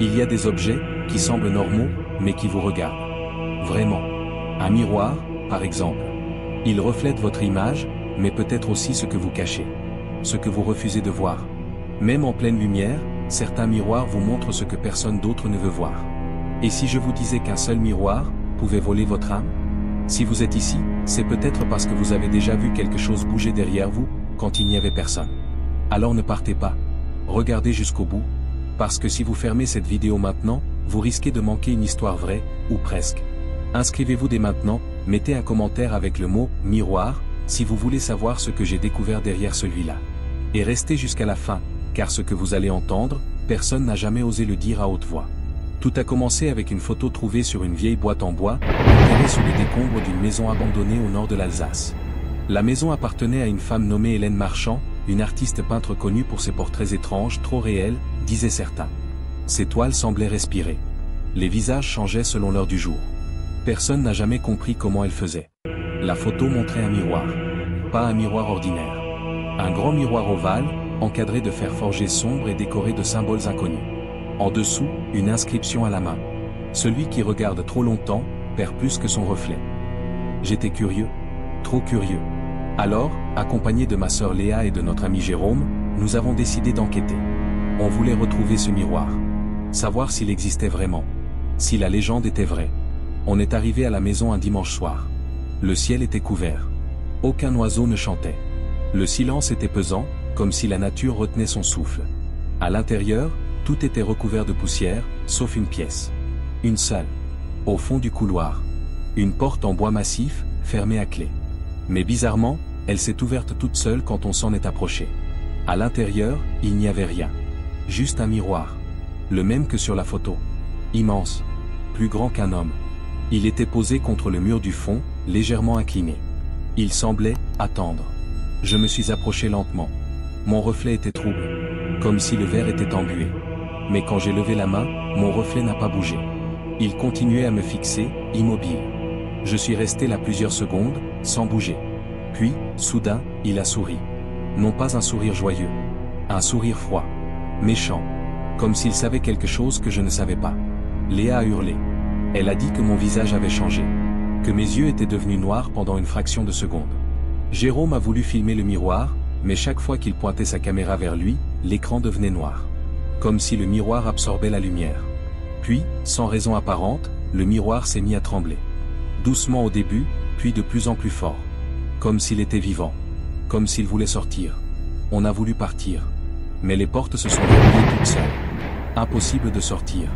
Il y a des objets qui semblent normaux, mais qui vous regardent. Vraiment. Un miroir, par exemple. Il reflète votre image, mais peut-être aussi ce que vous cachez. Ce que vous refusez de voir. Même en pleine lumière, certains miroirs vous montrent ce que personne d'autre ne veut voir. Et si je vous disais qu'un seul miroir pouvait voler votre âme? Si vous êtes ici, c'est peut-être parce que vous avez déjà vu quelque chose bouger derrière vous, quand il n'y avait personne. Alors ne partez pas. Regardez jusqu'au bout. Parce que si vous fermez cette vidéo maintenant, vous risquez de manquer une histoire vraie, ou presque. Inscrivez-vous dès maintenant, mettez un commentaire avec le mot « miroir » si vous voulez savoir ce que j'ai découvert derrière celui-là. Et restez jusqu'à la fin, car ce que vous allez entendre, personne n'a jamais osé le dire à haute voix. Tout a commencé avec une photo trouvée sur une vieille boîte en bois, enterrée sous les décombres d'une maison abandonnée au nord de l'Alsace. La maison appartenait à une femme nommée Hélène Marchand, une artiste peintre connue pour ses portraits étranges, trop réels, disaient certains. Ses toiles semblaient respirer. Les visages changeaient selon l'heure du jour. Personne n'a jamais compris comment elle faisait. La photo montrait un miroir. Pas un miroir ordinaire. Un grand miroir ovale, encadré de fer forgé sombre et décoré de symboles inconnus. En dessous, une inscription à la main. Celui qui regarde trop longtemps, perd plus que son reflet. J'étais curieux. Trop curieux. Alors, accompagné de ma sœur Léa et de notre ami Jérôme, nous avons décidé d'enquêter. On voulait retrouver ce miroir. Savoir s'il existait vraiment. Si la légende était vraie. On est arrivé à la maison un dimanche soir. Le ciel était couvert. Aucun oiseau ne chantait. Le silence était pesant, comme si la nature retenait son souffle. À l'intérieur, tout était recouvert de poussière, sauf une pièce. Une seule. Au fond du couloir. Une porte en bois massif, fermée à clé. Mais bizarrement, elle s'est ouverte toute seule quand on s'en est approché. À l'intérieur, il n'y avait rien. Juste un miroir. Le même que sur la photo. Immense. Plus grand qu'un homme. Il était posé contre le mur du fond, légèrement incliné. Il semblait attendre. Je me suis approché lentement. Mon reflet était trouble. Comme si le verre était embué. Mais quand j'ai levé la main, mon reflet n'a pas bougé. Il continuait à me fixer, immobile. Je suis resté là plusieurs secondes, sans bouger. Puis, soudain, il a souri. Non pas un sourire joyeux. Un sourire froid. Méchant. Comme s'il savait quelque chose que je ne savais pas. Léa a hurlé. Elle a dit que mon visage avait changé. Que mes yeux étaient devenus noirs pendant une fraction de seconde. Jérôme a voulu filmer le miroir, mais chaque fois qu'il pointait sa caméra vers lui, l'écran devenait noir. Comme si le miroir absorbait la lumière. Puis, sans raison apparente, le miroir s'est mis à trembler. Doucement au début, puis de plus en plus fort. Comme s'il était vivant. Comme s'il voulait sortir. On a voulu partir. Mais les portes se sont verrouillées toutes seules. Impossible de sortir.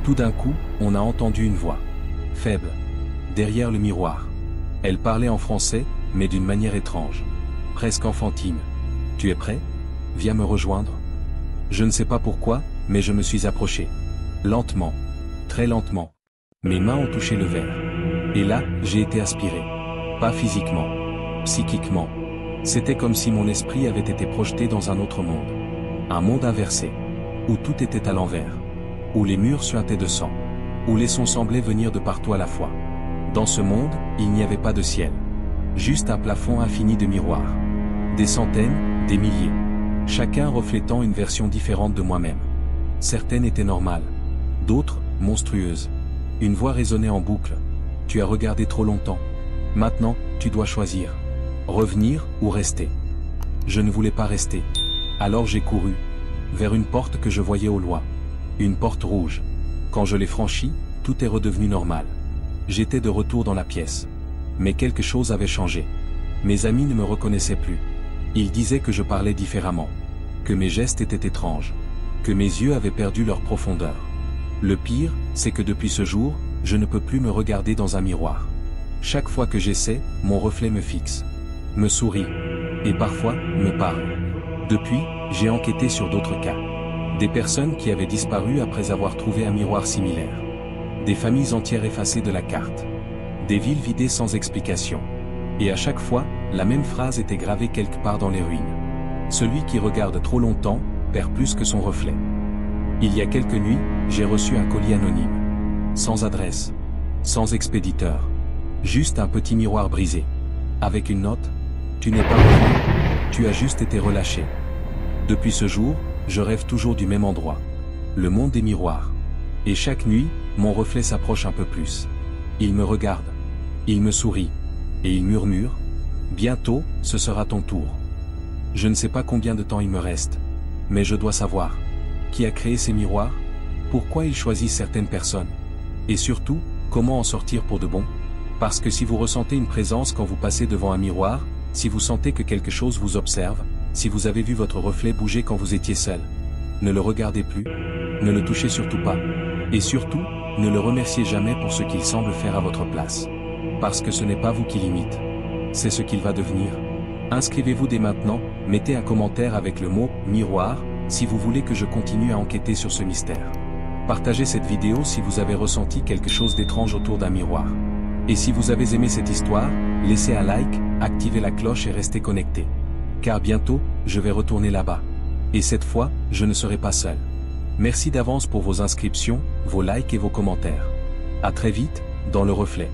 Tout d'un coup, on a entendu une voix. Faible. Derrière le miroir. Elle parlait en français, mais d'une manière étrange. Presque enfantine. Tu es prêt? Viens me rejoindre. Je ne sais pas pourquoi, mais je me suis approché. Lentement. Très lentement. Mes mains ont touché le verre. Et là, j'ai été aspiré. Pas physiquement. Psychiquement. C'était comme si mon esprit avait été projeté dans un autre monde. Un monde inversé. Où tout était à l'envers. Où les murs suintaient de sang. Où les sons semblaient venir de partout à la fois. Dans ce monde, il n'y avait pas de ciel. Juste un plafond infini de miroirs. Des centaines, des milliers. Chacun reflétant une version différente de moi-même. Certaines étaient normales. D'autres, monstrueuses. Une voix résonnait en boucle. Tu as regardé trop longtemps. Maintenant, tu dois choisir. Revenir ou rester. Je ne voulais pas rester. Alors j'ai couru. Vers une porte que je voyais au loin. Une porte rouge. Quand je l'ai franchie, tout est redevenu normal. J'étais de retour dans la pièce. Mais quelque chose avait changé. Mes amis ne me reconnaissaient plus. Ils disaient que je parlais différemment. Que mes gestes étaient étranges. Que mes yeux avaient perdu leur profondeur. Le pire, c'est que depuis ce jour, je ne peux plus me regarder dans un miroir. Chaque fois que j'essaie, mon reflet me fixe. Me sourit. Et parfois, me parle. Depuis, j'ai enquêté sur d'autres cas. Des personnes qui avaient disparu après avoir trouvé un miroir similaire. Des familles entières effacées de la carte. Des villes vidées sans explication. Et à chaque fois, la même phrase était gravée quelque part dans les ruines. Celui qui regarde trop longtemps, perd plus que son reflet. Il y a quelques nuits, j'ai reçu un colis anonyme. Sans adresse. Sans expéditeur. Juste un petit miroir brisé. Avec une note. Tu n'es pas revenu. Tu as juste été relâché. Depuis ce jour, je rêve toujours du même endroit. le monde des miroirs. Et chaque nuit, mon reflet s'approche un peu plus. Il me regarde. Il me sourit. Et il murmure. Bientôt, ce sera ton tour. Je ne sais pas combien de temps il me reste. Mais je dois savoir. Qui a créé ces miroirs? Pourquoi il choisit certaines personnes? Et surtout, comment en sortir pour de bon? Parce que si vous ressentez une présence quand vous passez devant un miroir, si vous sentez que quelque chose vous observe, si vous avez vu votre reflet bouger quand vous étiez seul, ne le regardez plus, ne le touchez surtout pas. Et surtout, ne le remerciez jamais pour ce qu'il semble faire à votre place. Parce que ce n'est pas vous qui l'imite. C'est ce qu'il va devenir. Inscrivez-vous dès maintenant, mettez un commentaire avec le mot « miroir » si vous voulez que je continue à enquêter sur ce mystère. Partagez cette vidéo si vous avez ressenti quelque chose d'étrange autour d'un miroir. Et si vous avez aimé cette histoire, laissez un like, activez la cloche et restez connecté. Car bientôt, je vais retourner là-bas. Et cette fois, je ne serai pas seul. Merci d'avance pour vos inscriptions, vos likes et vos commentaires. À très vite, dans le reflet.